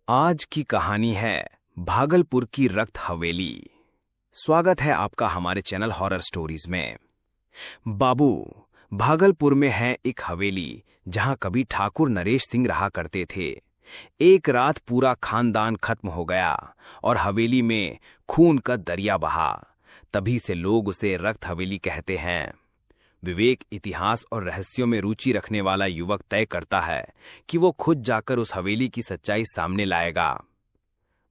आज की कहानी है भागलपुर की रक्त हवेली। स्वागत है आपका हमारे चैनल हॉरर स्टोरीज में। बाबू, भागलपुर में है एक हवेली जहां कभी ठाकुर नरेश सिंह रहा करते थे। एक रात पूरा खानदान खत्म हो गया और हवेली में खून का दरिया बहा। तभी से लोग उसे रक्त हवेली कहते हैं। विवेक इतिहास और रहस्यों में रुचि रखने वाला युवक तय करता है कि वो खुद जाकर उस हवेली की सच्चाई सामने लाएगा।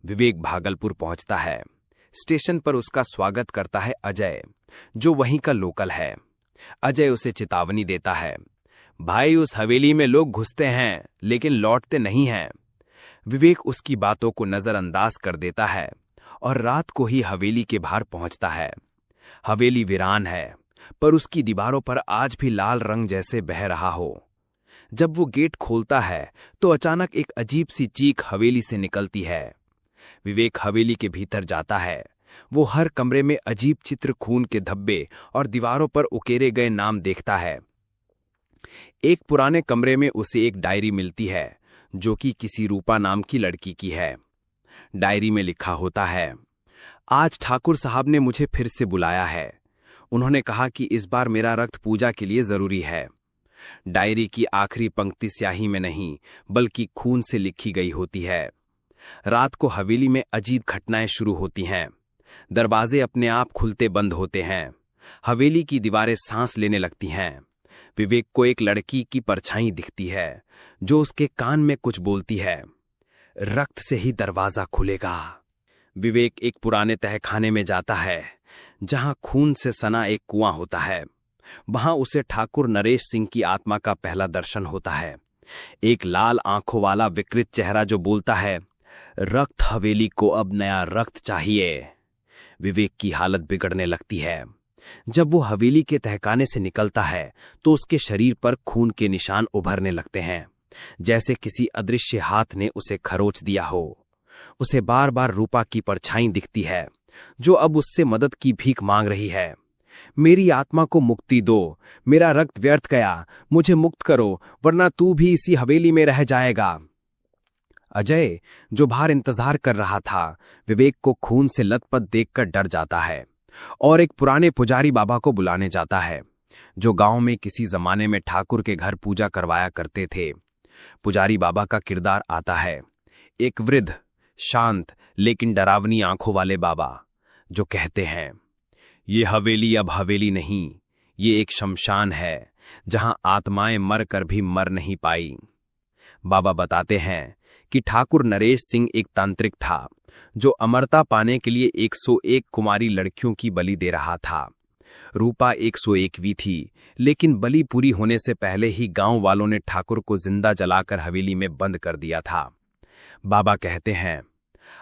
विवेक भागलपुर पहुंचता है। स्टेशन पर उसका स्वागत करता है अजय, जो वहीं का लोकल है। अजय उसे चेतावनी देता है, भाई उस हवेली में लोग घुसते हैं लेकिन लौटते नहीं हैं। विवेक उसकी बातों को नजरअंदाज कर देता है और रात को ही हवेली के बाहर पहुंचता है। हवेली वीरान है, पर उसकी दीवारों पर आज भी लाल रंग जैसे बह रहा हो। जब वो गेट खोलता है तो अचानक एक अजीब सी चीख हवेली से निकलती है। विवेक हवेली के भीतर जाता है। वो हर कमरे में अजीब चित्र, खून के धब्बे और दीवारों पर उकेरे गए नाम देखता है। एक पुराने कमरे में उसे एक डायरी मिलती है जो कि किसी रूपा नाम की लड़की की है। डायरी में लिखा होता है, आज ठाकुर साहब ने मुझे फिर से बुलाया है। उन्होंने कहा कि इस बार मेरा रक्त पूजा के लिए जरूरी है। डायरी की आखिरी पंक्ति स्याही में नहीं बल्कि खून से लिखी गई होती है। रात को हवेली में अजीब घटनाएं शुरू होती हैं। दरवाजे अपने आप खुलते बंद होते हैं। हवेली की दीवारें सांस लेने लगती हैं। विवेक को एक लड़की की परछाई दिखती है जो उसके कान में कुछ बोलती है, रक्त से ही दरवाजा खुलेगा। विवेक एक पुराने तहखाने में जाता है जहां खून से सना एक कुआं होता है। वहां उसे ठाकुर नरेश सिंह की आत्मा का पहला दर्शन होता है। एक लाल आंखों वाला विकृत चेहरा जो बोलता है, रक्त हवेली को अब नया रक्त चाहिए। विवेक की हालत बिगड़ने लगती है। जब वो हवेली के तहखाने से निकलता है तो उसके शरीर पर खून के निशान उभरने लगते हैं, जैसे किसी अदृश्य हाथ ने उसे खरोच दिया हो। उसे बार बार रूपा की परछाई दिखती है जो अब उससे मदद की भीख मांग रही है। मेरी आत्मा को मुक्ति दो, मेरा रक्त व्यर्थ गया, मुझे मुक्त करो वरना तू भी इसी हवेली में रह जाएगा। अजय, जो बाहर इंतजार कर रहा था, विवेक को खून से लथपथ देखकर डर जाता है और एक पुराने पुजारी बाबा को बुलाने जाता है जो गांव में किसी जमाने में ठाकुर के घर पूजा करवाया करते थे। पुजारी बाबा का किरदार आता है एक वृद्ध, शांत लेकिन डरावनी आंखों वाले बाबा जो कहते हैं, ये हवेली अब हवेली नहीं, ये एक शमशान है जहां आत्माएं मर कर भी मर नहीं पाई। बाबा बताते हैं कि ठाकुर नरेश सिंह एक तांत्रिक था जो अमरता पाने के लिए 101 कुमारी लड़कियों की बलि दे रहा था। रूपा 101वीं थी, लेकिन बलि पूरी होने से पहले ही गांव वालों ने ठाकुर को जिंदा जलाकर हवेली में बंद कर दिया था। बाबा कहते हैं,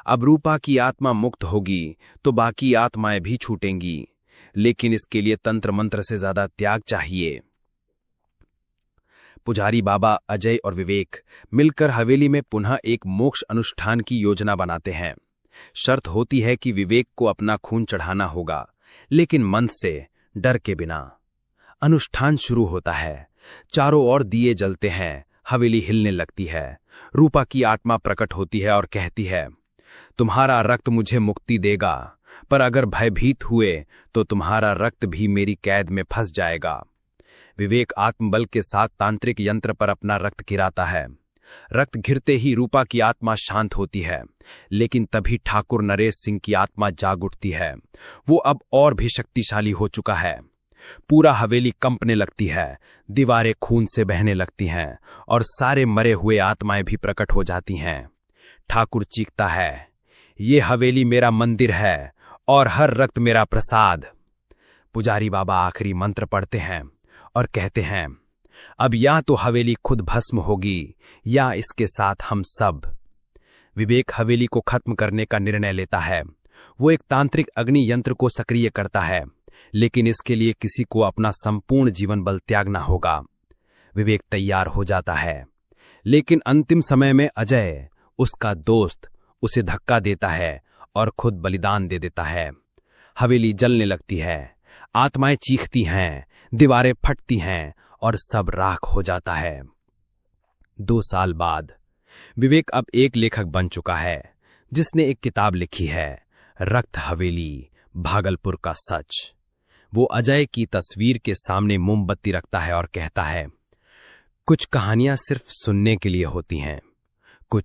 अब रूपा की आत्मा मुक्त होगी तो बाकी आत्माएं भी छूटेंगी, लेकिन इसके लिए तंत्र मंत्र से ज्यादा त्याग चाहिए। पुजारी बाबा अजय और विवेक मिलकर हवेली में पुनः एक मोक्ष अनुष्ठान की योजना बनाते हैं। शर्त होती है कि विवेक को अपना खून चढ़ाना होगा, लेकिन मन से, डर के बिना। अनुष्ठान शुरू होता है। चारों ओर दिए जलते हैं। हवेली हिलने लगती है। रूपा की आत्मा प्रकट होती है और कहती है, तुम्हारा रक्त मुझे मुक्ति देगा, पर अगर भयभीत हुए तो तुम्हारा रक्त भी मेरी कैद में फंस जाएगा। विवेक आत्मबल के साथ तांत्रिक यंत्र पर अपना रक्त गिराता है। रक्त घिरते ही रूपा की आत्मा शांत होती है, लेकिन तभी ठाकुर नरेश सिंह की आत्मा जाग उठती है। वो अब और भी शक्तिशाली हो चुका है। पूरा हवेली कंपने लगती है, दीवारें खून से बहने लगती हैं और सारे मरे हुए आत्माएं भी प्रकट हो जाती हैं। ठाकुर चीखता है, ये हवेली मेरा मंदिर है और हर रक्त मेरा प्रसाद। पुजारी बाबा आखिरी मंत्र पढ़ते हैं और कहते हैं, अब या तो हवेली खुद भस्म होगी या इसके साथ हम सब। विवेक हवेली को खत्म करने का निर्णय लेता है। वो एक तांत्रिक अग्नि यंत्र को सक्रिय करता है, लेकिन इसके लिए किसी को अपना संपूर्ण जीवन बल त्यागना होगा। विवेक तैयार हो जाता है, लेकिन अंतिम समय में अजय, उसका दोस्त, उसे धक्का देता है और खुद बलिदान दे देता है। हवेली जलने लगती है। आत्माएं चीखती हैं, दीवारें फटती हैं और सब राख हो जाता है। 2 साल बाद विवेक अब एक लेखक बन चुका है जिसने एक किताब लिखी है, रक्त हवेली, भागलपुर का सच। वो अजय की तस्वीर के सामने मोमबत्ती रखता है और कहता है, कुछ कहानियां सिर्फ सुनने के लिए होती हैं, कुछ